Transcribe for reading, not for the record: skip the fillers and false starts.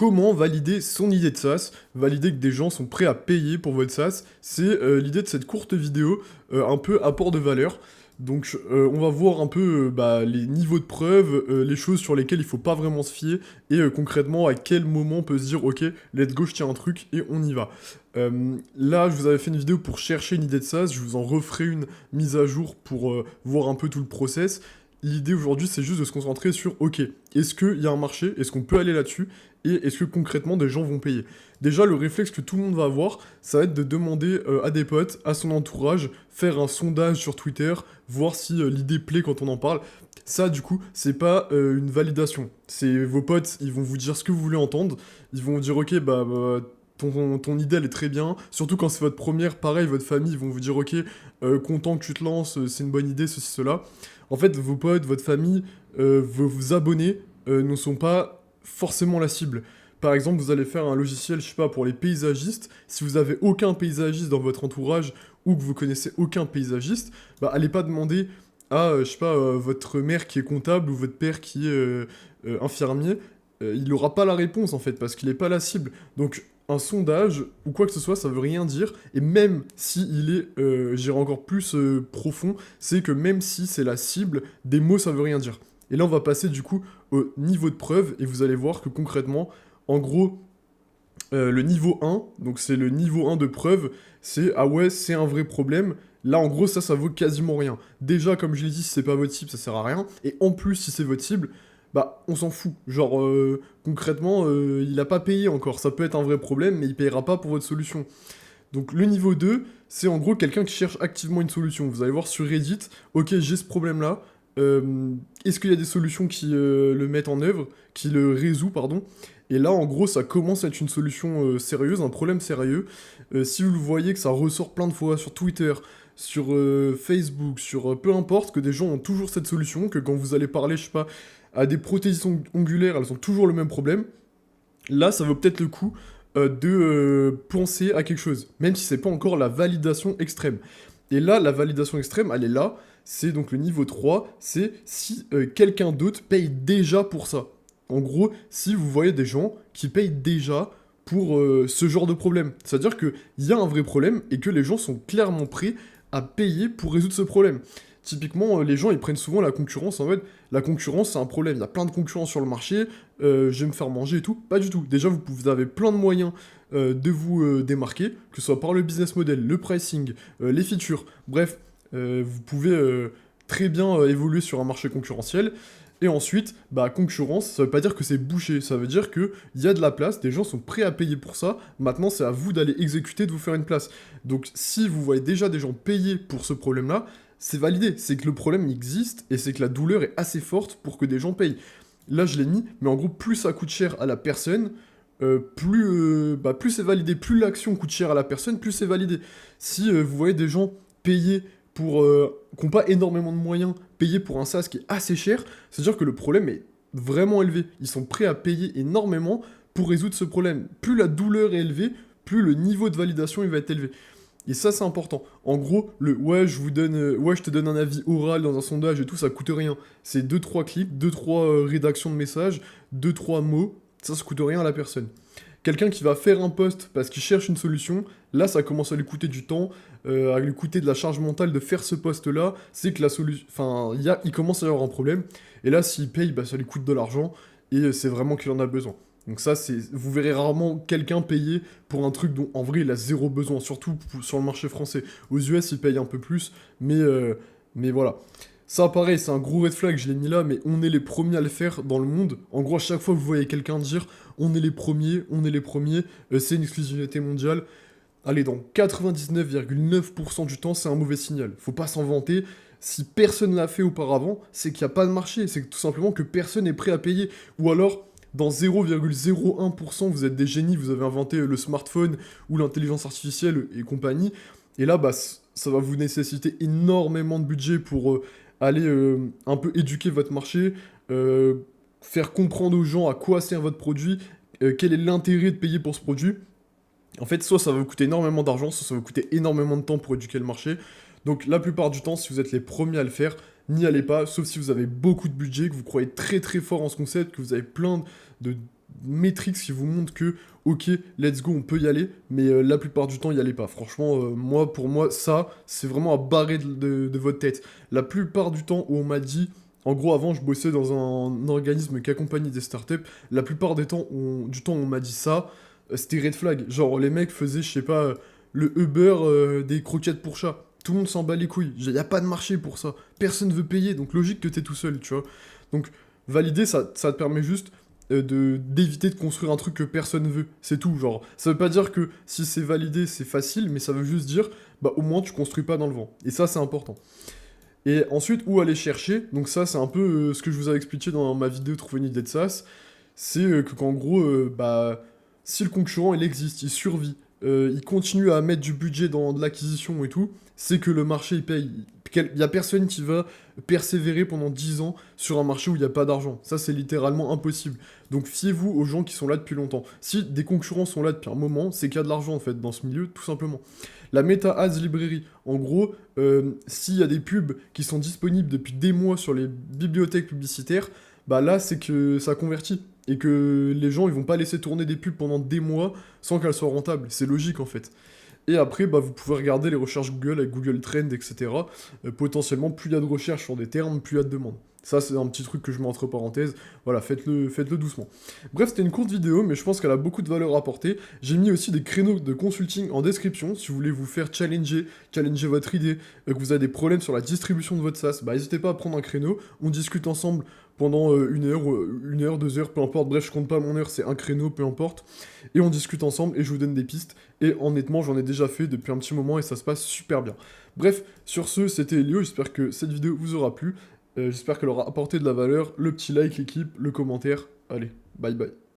comment valider son idée de SaaS, valider que des gens sont prêts à payer pour votre SaaS. C'est l'idée de cette courte vidéo, un peu apport de valeur. Donc on va voir un peu les niveaux de preuve, les choses sur lesquelles il faut pas vraiment se fier, et concrètement à quel moment on peut se dire ok, let's go, je tiens un truc et on y va. Là, je vous avais fait une vidéo pour chercher une idée de SaaS, je vous en referai une mise à jour pour voir un peu tout le process. L'idée aujourd'hui, c'est juste de se concentrer sur, ok, est-ce qu'il y a un marché, est-ce qu'on peut aller là-dessus, et est-ce que concrètement des gens vont payer. Déjà, le réflexe que tout le monde va avoir, ça va être de demander à des potes, à son entourage, faire un sondage sur Twitter, voir si l'idée plaît quand on en parle. Ça, du coup, c'est pas une validation. C'est vos potes, ils vont vous dire ce que vous voulez entendre, ils vont vous dire, ok, ton idée elle est très bien, surtout quand c'est votre première, pareil, votre famille, ils vont vous dire ok, content que tu te lances, c'est une bonne idée, ceci, cela. En fait, vos potes, votre famille, vos abonnés ne sont pas forcément la cible. Par exemple, vous allez faire un logiciel, je sais pas, pour les paysagistes. Si vous avez aucun paysagiste dans votre entourage ou que vous connaissez aucun paysagiste, allez pas demander à, je sais pas, votre mère qui est comptable ou votre père qui est infirmier. Il n'aura pas la réponse en fait parce qu'il n'est pas la cible. Donc un sondage ou quoi que ce soit, ça veut rien dire. Et même si il est, j'irai encore plus profond, c'est que même si c'est la cible, des mots ça veut rien dire. Et là on va passer du coup au niveau de preuve et vous allez voir que concrètement, en gros, le niveau 1, donc c'est le niveau 1 de preuve, c'est ah ouais, c'est un vrai problème. Là, en gros, ça vaut quasiment rien. Déjà, comme je l'ai dit, si c'est pas votre cible, ça sert à rien. Et en plus, si c'est votre cible, on s'en fout. Genre, concrètement, il a pas payé encore. Ça peut être un vrai problème, mais il payera pas pour votre solution. Donc, le niveau 2, c'est en gros quelqu'un qui cherche activement une solution. Vous allez voir sur Reddit, ok, j'ai ce problème-là. Est-ce qu'il y a des solutions qui le mettent en œuvre, qui le résout, pardon. Et là, en gros, ça commence à être une solution sérieuse, un problème sérieux. Si vous le voyez que ça ressort plein de fois sur Twitter, sur Facebook, sur peu importe, que des gens ont toujours cette solution, que quand vous allez parler, je sais pas, à des prothèses ongulaires, elles ont toujours le même problème, là, ça vaut peut-être le coup de penser à quelque chose, même si c'est pas encore la validation extrême. Et là, la validation extrême, elle est là, c'est donc le niveau 3, c'est si quelqu'un d'autre paye déjà pour ça. En gros, si vous voyez des gens qui payent déjà pour ce genre de problème. C'est-à-dire qu'il y a un vrai problème et que les gens sont clairement prêts à payer pour résoudre ce problème. Typiquement, les gens, ils prennent souvent la concurrence en mode, la concurrence, c'est un problème. Il y a plein de concurrents sur le marché, je vais me faire manger et tout. Pas du tout. Déjà, vous avez plein de moyens de vous démarquer, que ce soit par le business model, le pricing, les features. Bref, vous pouvez très bien évoluer sur un marché concurrentiel. Et ensuite, concurrence, ça veut pas dire que c'est bouché, ça veut dire qu'il y a de la place, des gens sont prêts à payer pour ça, maintenant c'est à vous d'aller exécuter, de vous faire une place. Donc si vous voyez déjà des gens payer pour ce problème-là, c'est validé, c'est que le problème existe, et c'est que la douleur est assez forte pour que des gens payent. Là je l'ai mis, mais en gros, plus ça coûte cher à la personne, plus c'est validé, plus l'action coûte cher à la personne, plus c'est validé. Si vous voyez des gens payer pour qui n'ont pas énormément de moyens, payer pour un SaaS qui est assez cher, c'est-à-dire que le problème est vraiment élevé. Ils sont prêts à payer énormément pour résoudre ce problème. Plus la douleur est élevée, plus le niveau de validation il va être élevé. Et ça, c'est important. En gros, le ouais, je te donne un avis oral dans un sondage et tout, ça coûte rien. C'est deux trois clics, deux trois rédactions de messages, deux trois mots, ça coûte rien à la personne. Quelqu'un qui va faire un post parce qu'il cherche une solution, là ça commence à lui coûter du temps, à lui coûter de la charge mentale de faire ce post-là, c'est que la solution, enfin, il commence à y avoir un problème, et là s'il paye, ça lui coûte de l'argent, et c'est vraiment qu'il en a besoin. Donc ça, vous verrez rarement quelqu'un payer pour un truc dont en vrai il a zéro besoin, surtout sur le marché français. Aux US, il paye un peu plus, mais voilà. Ça, pareil, c'est un gros red flag, je l'ai mis là, mais on est les premiers à le faire dans le monde. En gros, à chaque fois que vous voyez quelqu'un dire on est les premiers, c'est une exclusivité mondiale. Allez, dans 99,9% du temps, c'est un mauvais signal. Faut pas s'en vanter. Si personne l'a fait auparavant, c'est qu'il n'y a pas de marché. C'est tout simplement que personne n'est prêt à payer. Ou alors, dans 0,01%, vous êtes des génies, vous avez inventé le smartphone ou l'intelligence artificielle et compagnie. Et là, ça va vous nécessiter énormément de budget pour aller un peu éduquer votre marché, faire comprendre aux gens à quoi sert votre produit, quel est l'intérêt de payer pour ce produit. En fait, soit ça va vous coûter énormément d'argent, soit ça va vous coûter énormément de temps pour éduquer le marché. Donc la plupart du temps, si vous êtes les premiers à le faire, n'y allez pas, sauf si vous avez beaucoup de budget, que vous croyez très très fort en ce concept, que vous avez plein métriques qui vous montrent que, ok, let's go, on peut y aller, mais la plupart du temps, y allez pas. Franchement, moi, pour moi, ça, c'est vraiment à barrer de votre tête. La plupart du temps où on m'a dit, en gros, avant, je bossais dans un organisme qui accompagnait des startups, la plupart du temps où on m'a dit ça, c'était red flag. Genre, les mecs faisaient, je sais pas, le Uber des croquettes pour chat. Tout le monde s'en bat les couilles. Il n'y a pas de marché pour ça. Personne veut payer, donc logique que t'es tout seul, tu vois. Donc, valider, ça te permet juste d'éviter de construire un truc que personne veut. C'est tout, genre. Ça veut pas dire que si c'est validé, c'est facile, mais ça veut juste dire, bah au moins tu construis pas dans le vent. Et ça, c'est important. Et ensuite, où aller chercher? Donc ça, c'est un peu ce que je vous avais expliqué dans ma vidéo Trouver une idée de SaaS. C'est que qu'en gros, bah, si le concurrent, il existe, il survit, il continue à mettre du budget dans de l'acquisition et tout, c'est que le marché, il paye. Il y a personne qui va persévérer pendant 10 ans sur un marché où il n'y a pas d'argent. Ça, c'est littéralement impossible. Donc fiez-vous aux gens qui sont là depuis longtemps. Si des concurrents sont là depuis un moment, c'est qu'il y a de l'argent, en fait, dans ce milieu, tout simplement. La Meta Ads Librairie, en gros, s'il y a des pubs qui sont disponibles depuis des mois sur les bibliothèques publicitaires, bah là, c'est que ça convertit. Et que les gens, ils vont pas laisser tourner des pubs pendant des mois sans qu'elles soient rentables. C'est logique, en fait. Et après, bah, vous pouvez regarder les recherches Google avec Google Trends, etc. Potentiellement, plus il y a de recherches sur des termes, plus il y a de demandes. Ça, c'est un petit truc que je mets entre parenthèses. Voilà, faites-le doucement. Bref, c'était une courte vidéo, mais je pense qu'elle a beaucoup de valeur à apporter. J'ai mis aussi des créneaux de consulting en description. Si vous voulez vous faire challenger votre idée, que vous avez des problèmes sur la distribution de votre SaaS, bah, n'hésitez pas à prendre un créneau. On discute ensemble pendant 1 heure, 2 heures, peu importe. Bref, je compte pas mon heure, c'est un créneau, peu importe. Et on discute ensemble et je vous donne des pistes. Et honnêtement, j'en ai déjà fait depuis un petit moment et ça se passe super bien. Bref, sur ce, c'était Léo. J'espère que cette vidéo vous aura plu. J'espère qu'elle aura apporté de la valeur. Le petit like, l'équipe, le commentaire. Allez, bye bye.